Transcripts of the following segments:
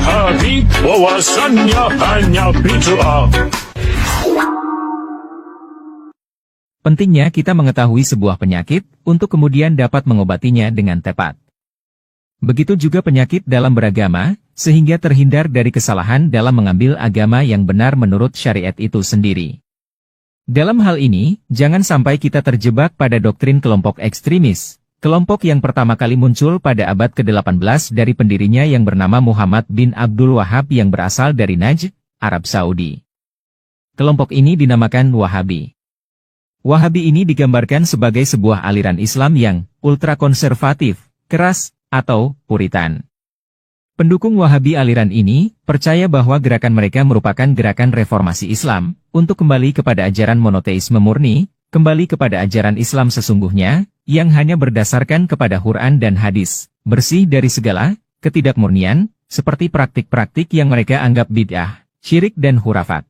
Wahabi, wawasannya hanya bid'ah. Pentingnya kita mengetahui sebuah penyakit, untuk kemudian dapat mengobatinya dengan tepat. Begitu juga penyakit dalam beragama, sehingga terhindar dari kesalahan dalam mengambil agama yang benar menurut syariat itu sendiri. Dalam hal ini, jangan sampai kita terjebak pada doktrin kelompok ekstremis, kelompok yang pertama kali muncul pada abad ke-18 dari pendirinya yang bernama Muhammad bin Abdul Wahab yang berasal dari Najd, Arab Saudi. Kelompok ini dinamakan Wahabi. Wahabi ini digambarkan sebagai sebuah aliran Islam yang ultrakonservatif, keras, atau Puritan. Pendukung Wahabi aliran ini percaya bahwa gerakan mereka merupakan gerakan reformasi Islam untuk kembali kepada ajaran monoteisme murni, kembali kepada ajaran Islam sesungguhnya, yang hanya berdasarkan kepada Quran dan hadis, bersih dari segala ketidakmurnian, seperti praktik-praktik yang mereka anggap bid'ah, syirik dan khurafat.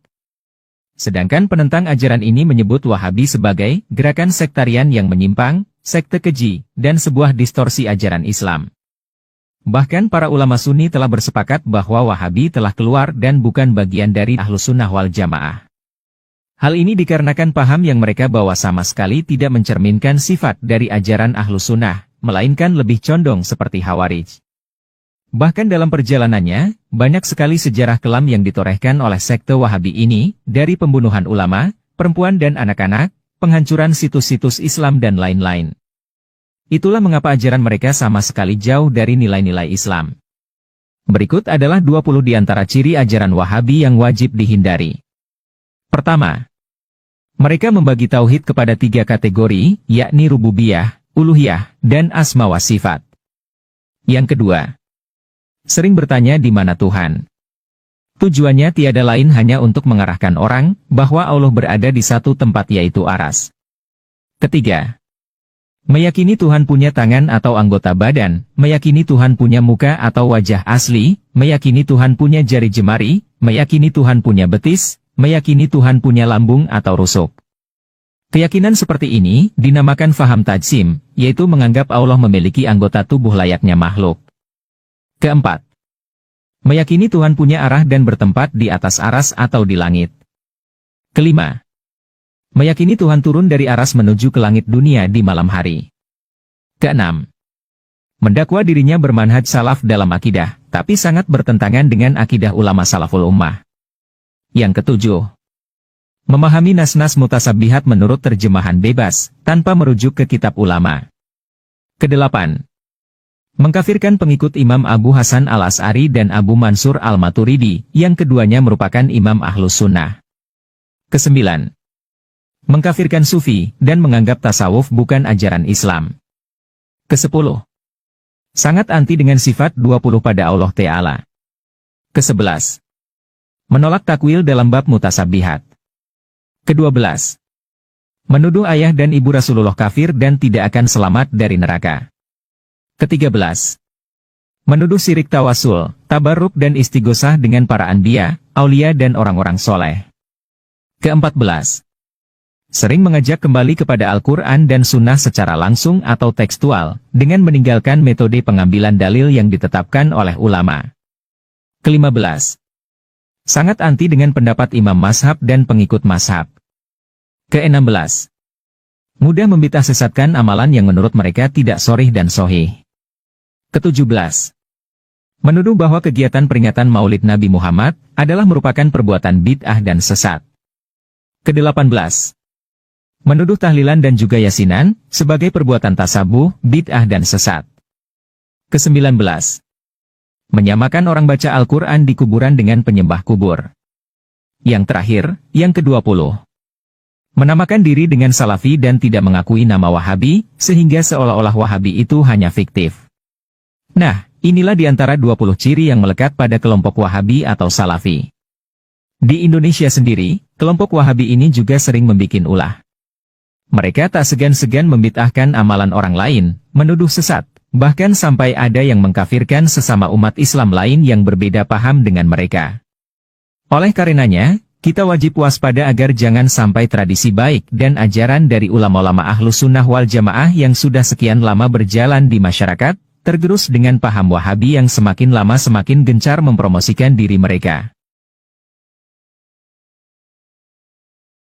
Sedangkan penentang ajaran ini menyebut Wahabi sebagai gerakan sektarian yang menyimpang, sekte keji, dan sebuah distorsi ajaran Islam. Bahkan para ulama Sunni telah bersepakat bahwa Wahabi telah keluar dan bukan bagian dari Ahlus Sunnah wal Jamaah. Hal ini dikarenakan paham yang mereka bawa sama sekali tidak mencerminkan sifat dari ajaran Ahlus Sunnah, melainkan lebih condong seperti Khawarij. Bahkan dalam perjalanannya, banyak sekali sejarah kelam yang ditorehkan oleh sekte Wahabi ini, dari pembunuhan ulama, perempuan dan anak-anak, penghancuran situs-situs Islam dan lain-lain. Itulah mengapa ajaran mereka sama sekali jauh dari nilai-nilai Islam. Berikut adalah 20 di antara ciri ajaran Wahabi yang wajib dihindari. Pertama, mereka membagi tauhid kepada 3 kategori, yakni rububiyah, uluhiyah, dan asma wa sifat. Yang kedua, sering bertanya di mana Tuhan. Tujuannya tiada lain hanya untuk mengarahkan orang, bahwa Allah berada di satu tempat yaitu aras. Ketiga, meyakini Tuhan punya tangan atau anggota badan, meyakini Tuhan punya muka atau wajah asli, meyakini Tuhan punya jari jemari, meyakini Tuhan punya betis, meyakini Tuhan punya lambung atau rusuk. Keyakinan seperti ini dinamakan faham tajsim, yaitu menganggap Allah memiliki anggota tubuh layaknya makhluk. Keempat, meyakini Tuhan punya arah dan bertempat di atas aras atau di langit. Kelima, meyakini Tuhan turun dari aras menuju ke langit dunia di malam hari. Keenam, mendakwa dirinya bermanhaj salaf dalam akidah, tapi sangat bertentangan dengan akidah ulama salaful ummah. Yang ketujuh, memahami nas-nas mutasabbihat menurut terjemahan bebas, tanpa merujuk ke kitab ulama. Kedelapan, mengkafirkan pengikut Imam Abu Hasan al-Asy'ari dan Abu Mansur al-Maturidi, yang keduanya merupakan imam Ahlus Sunnah. Kesembilan, mengkafirkan Sufi, dan menganggap tasawuf bukan ajaran Islam. Kesepuluh, sangat anti dengan sifat 20 pada Allah Ta'ala. Kesebelas, menolak takwil dalam bab mutasabbihat. Kedua-belas, menuduh ayah dan ibu Rasulullah kafir dan tidak akan selamat dari neraka. Ke-13, menuduh syirik tawasul, tabarruk dan istighosah dengan para anbiya, aulia dan orang-orang soleh. Ke-14, sering mengajak kembali kepada Al-Quran dan Sunnah secara langsung atau tekstual, dengan meninggalkan metode pengambilan dalil yang ditetapkan oleh ulama. Ke-15, sangat anti dengan pendapat imam mazhab dan pengikut mazhab. Ke-16, mudah membid'ah sesatkan amalan yang menurut mereka tidak shorih dan sohih. Ke-17, menuduh bahwa kegiatan peringatan Maulid Nabi Muhammad adalah merupakan perbuatan bid'ah dan sesat. Ke-18, menuduh tahlilan dan juga yasinan sebagai perbuatan tasabuh, bid'ah dan sesat. Ke-19, menyamakan orang baca Al-Quran di kuburan dengan penyembah kubur. Yang terakhir, yang ke-20, menamakan diri dengan Salafi dan tidak mengakui nama Wahabi, sehingga seolah-olah Wahabi itu hanya fiktif. Nah, inilah di antara 20 ciri yang melekat pada kelompok Wahabi atau Salafi. Di Indonesia sendiri, kelompok Wahabi ini juga sering membuat ulah. Mereka tak segan-segan membid'ahkan amalan orang lain, menuduh sesat, bahkan sampai ada yang mengkafirkan sesama umat Islam lain yang berbeda paham dengan mereka. Oleh karenanya, kita wajib waspada agar jangan sampai tradisi baik dan ajaran dari ulama-ulama Ahlus Sunnah wal Jamaah yang sudah sekian lama berjalan di masyarakat, tergerus dengan paham Wahabi yang semakin lama semakin gencar mempromosikan diri mereka.